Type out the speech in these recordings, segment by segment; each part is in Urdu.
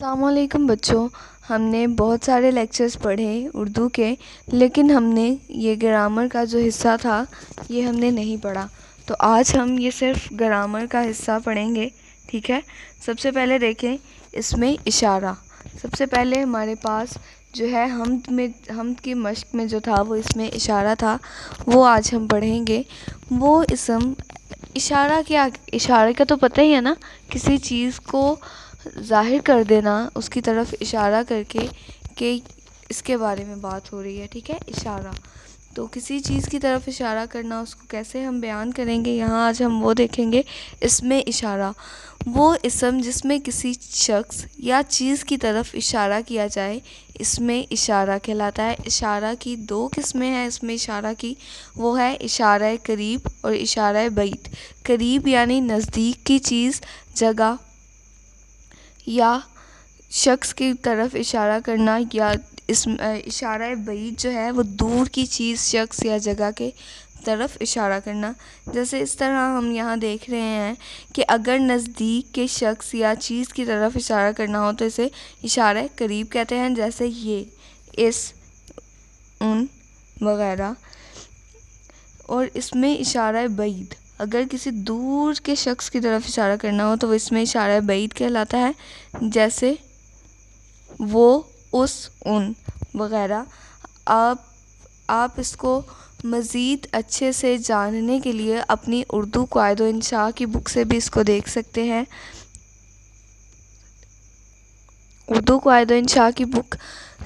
السلام علیکم بچوں، ہم نے بہت سارے لیکچرز پڑھے اردو کے، لیکن ہم نے یہ گرامر کا جو حصہ تھا یہ ہم نے نہیں پڑھا. تو آج ہم یہ صرف گرامر کا حصہ پڑھیں گے. ٹھیک ہے، سب سے پہلے دیکھیں اس میں اشارہ. سب سے پہلے ہمارے پاس جو ہے حمد کی مشق میں جو تھا وہ اس میں اشارہ تھا، وہ آج ہم پڑھیں گے. وہ اسم اشارہ کیا، اشارے کا تو پتہ ہی ہے نا، کسی چیز کو ظاہر کر دینا اس کی طرف اشارہ کر کے کہ اس کے بارے میں بات ہو رہی ہے. ٹھیک ہے، اشارہ. تو کسی چیز کی طرف اشارہ کرنا، اس کو کیسے ہم بیان کریں گے، یہاں آج ہم وہ دیکھیں گے. اس میں اشارہ وہ اسم جس میں کسی شخص یا چیز کی طرف اشارہ کیا جائے، اس میں اشارہ کہلاتا ہے. اشارہ کی دو قسمیں ہیں اس میں اشارہ کی، وہ ہے اشارہ قریب اور اشارہ بعید. قریب یعنی نزدیک کی چیز، جگہ یا شخص کی طرف اشارہ کرنا، یا اشارہ بعید جو ہے وہ دور کی چیز، شخص یا جگہ کے طرف اشارہ کرنا. جیسے اس طرح ہم یہاں دیکھ رہے ہیں کہ اگر نزدیک کے شخص یا چیز کی طرف اشارہ کرنا ہو تو اسے اشارہ قریب کہتے ہیں، جیسے یہ، اس، ان وغیرہ. اور اس میں اشارہ بعید اگر کسی دور کے شخص کی طرف اشارہ کرنا ہو تو وہ اس میں اشارہ بعید کہلاتا ہے، جیسے وہ، اس، ان وغیرہ. آپ اس کو مزید اچھے سے جاننے کے لیے اپنی اردو قواعد و انشاء کی بک سے بھی اس کو دیکھ سکتے ہیں. اردو قواعد و انشاء کی بک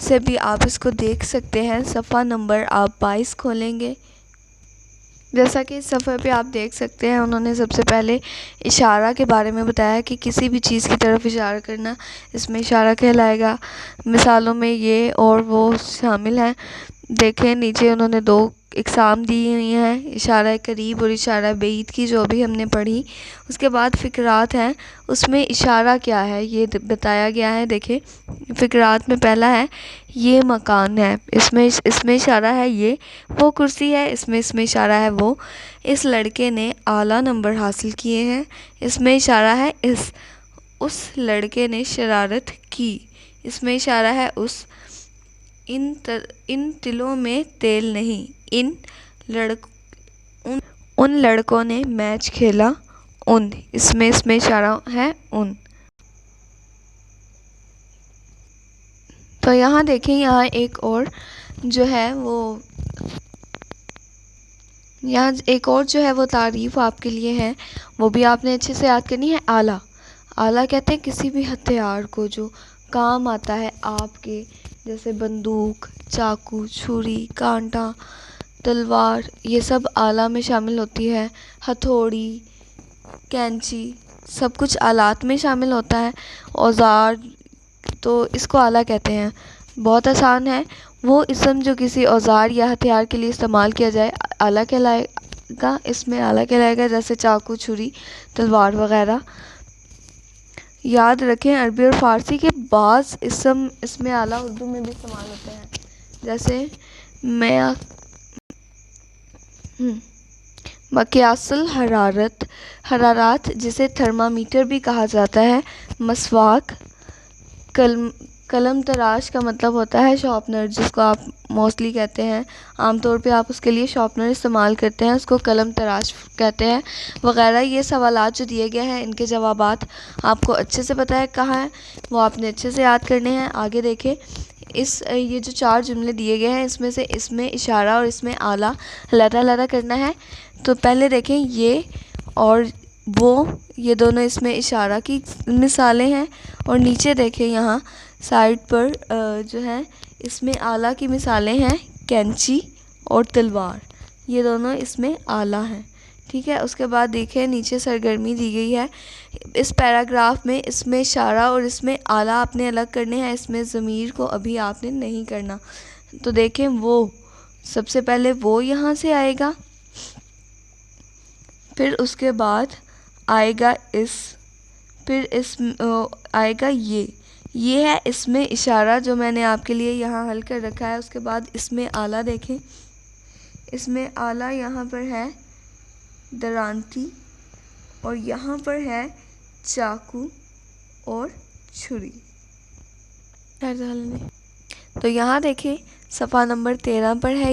سے بھی آپ اس کو دیکھ سکتے ہیں. صفحہ نمبر آپ 22 کھولیں گے. جیسا کہ اس صفحے پہ آپ دیکھ سکتے ہیں، انہوں نے سب سے پہلے اشارہ کے بارے میں بتایا کہ کسی بھی چیز کی طرف اشارہ کرنا اس میں اشارہ کہلائے گا. مثالوں میں یہ اور وہ شامل ہیں. دیکھیں نیچے انہوں نے دو اقسام دی ہوئی ہیں، اشارہ قریب اور اشارہ بعید کی، جو بھی ہم نے پڑھی. اس کے بعد فقرات ہیں، اس میں اشارہ کیا ہے یہ بتایا گیا ہے. دیکھیں فقرات میں پہلا ہے یہ مکان ہے، اس میں اشارہ ہے یہ. وہ کرسی ہے، اس میں اشارہ ہے وہ. اس لڑکے نے اعلیٰ نمبر حاصل کیے ہیں، اس میں اشارہ ہے اس لڑکے نے شرارت کی، اس میں اشارہ ہے اس. ان تلوں میں تیل نہیں، ان لڑکوں نے میچ کھیلا، اس میں اشارہ ہے ان. تو یہاں دیکھیں، یہاں ایک اور جو ہے وہ تعریف آپ کے لیے ہے، وہ بھی آپ نے اچھے سے یاد کرنی ہے. آلہ. آلہ کہتے ہیں کسی بھی ہتھیار کو جو کام آتا ہے آپ کے، جیسے بندوق، چاقو، چھری، کانٹا، تلوار، یہ سب آلہ میں شامل ہوتی ہے. ہتھوڑی، کینچی، سب کچھ آلات میں شامل ہوتا ہے. اوزار، تو اس کو آلہ کہتے ہیں. بہت آسان ہے، وہ اسم جو کسی اوزار یا ہتھیار کے لیے استعمال کیا جائے آلہ کہلائے گا. اس میں آلہ کہلائے گا، جیسے چاقو، چھری، تلوار وغیرہ. یاد رکھیں عربی اور فارسی کے بعض اسم اس میں آلہ اردو میں بھی استعمال ہوتے ہیں. جیسے مقیاس حرارت جسے تھرمامیٹر بھی کہا جاتا ہے. مسواک. قلم تراش کا مطلب ہوتا ہے شارپنر، جس کو آپ موسٹلی کہتے ہیں، عام طور پہ آپ اس کے لیے شارپنر استعمال کرتے ہیں، اس کو قلم تراش کہتے ہیں وغیرہ. یہ سوالات جو دیے گئے ہیں ان کے جوابات آپ کو اچھے سے پتہ ہے کہاں ہیں، وہ آپ نے اچھے سے یاد کرنے ہیں. آگے دیکھیں، یہ جو 4 جملے دیے گئے ہیں، اس میں سے اس میں اشارہ اور اس میں آلہ علیحدہ کرنا ہے. تو پہلے دیکھیں یہ اور وہ، یہ دونوں اس میں اشارہ کی مثالیں ہیں. اور نیچے دیکھیں یہاں سائڈ پر جو ہے اس میں آلہ کی مثالیں ہیں، کینچی اور تلوار، یہ دونوں اس میں آلہ ہیں. ٹھیک ہے، اس کے بعد دیکھیں نیچے سرگرمی دی گئی ہے. اس پیراگراف میں اس میں اشارہ اور اس میں آلہ آپ نے الگ کرنے ہیں، اس میں ضمیر کو ابھی آپ نے نہیں کرنا. تو دیکھیں وہ، سب سے پہلے وہ یہاں سے آئے گا، پھر اس کے بعد آئے گا پھر آئے گا یہ ہے اس میں اشارہ جو میں نے آپ کے لیے یہاں حل کر رکھا ہے. اس کے بعد اس میں آلہ دیکھیں، اس میں آلہ یہاں پر ہے درانتی، اور یہاں پر ہے چاقو اور چھری. تو یہاں دیکھیں صفحہ نمبر 13 پر ہے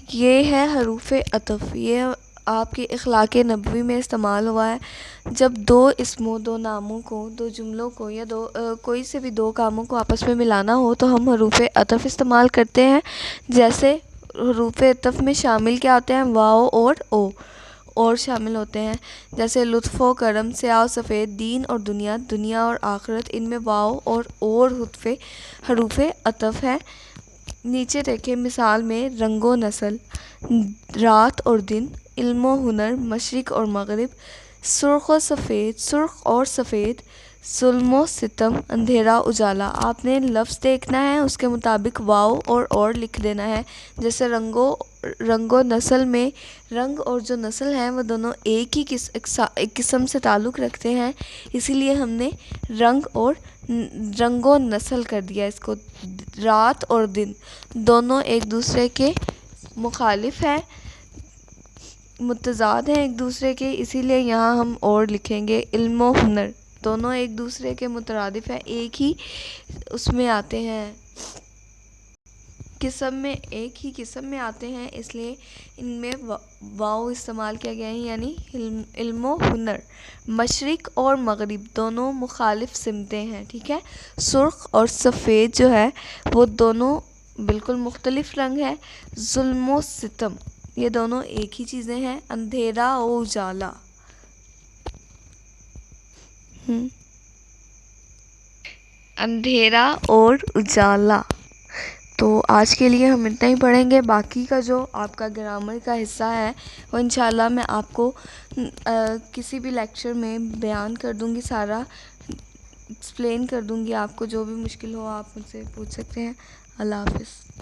یہ ہے حروف عطف. یہ آپ کے اخلاق نبوی میں استعمال ہوا ہے. جب دو اسموں، دو ناموں کو، دو جملوں کو یا کوئی سے بھی دو کاموں کو آپس میں ملانا ہو تو ہم حروف عطف استعمال کرتے ہیں. جیسے حروف عطف میں شامل کیا ہوتے ہیں؟ واو اور او اور شامل ہوتے ہیں. جیسے لطف و کرم، سیاہ و سفید، دین اور دنیا، دنیا اور آخرت، ان میں واو اور حروف عطف ہے. نیچے دیکھیں مثال میں رنگ و نسل، رات اور دن، علم و ہنر، مشرق اور مغرب، سرخ اور سفید، ظلم و ستم، اندھیرا اجالا. آپ نے لفظ دیکھنا ہے، اس کے مطابق واو اور لکھ دینا ہے. جیسے رنگ و نسل میں رنگ اور جو نسل ہے وہ دونوں ایک ہی قسم سے تعلق رکھتے ہیں، اسی لیے ہم نے رنگ و نسل کر دیا اس کو. رات اور دن دونوں ایک دوسرے کے مخالف ہیں، متضاد ہیں ایک دوسرے کے، اسی لیے یہاں ہم اور لکھیں گے. علم و ہنر دونوں ایک دوسرے کے مترادف ہیں، ایک ہی اس میں آتے ہیں، ایک ہی قسم میں آتے ہیں، اس لیے ان میں واو استعمال کیا گیا ہے، یعنی علم و ہنر. مشرق اور مغرب دونوں مخالف سمتیں ہیں، ٹھیک ہے. سرخ اور سفید جو ہے وہ دونوں بالکل مختلف رنگ ہے. ظلم و ستم یہ دونوں ایک ہی چیزیں ہیں. اندھیرا و اجالا اندھیرا اور اجالا. تو آج کے لیے ہم اتنا ہی پڑھیں گے. باقی کا جو آپ کا گرامر کا حصہ ہے وہ انشاءاللہ میں آپ کو کسی بھی لیکچر میں بیان کر دوں گی، سارا ایکسپلین کر دوں گی. آپ کو جو بھی مشکل ہو آپ مجھ سے پوچھ سکتے ہیں. اللہ حافظ.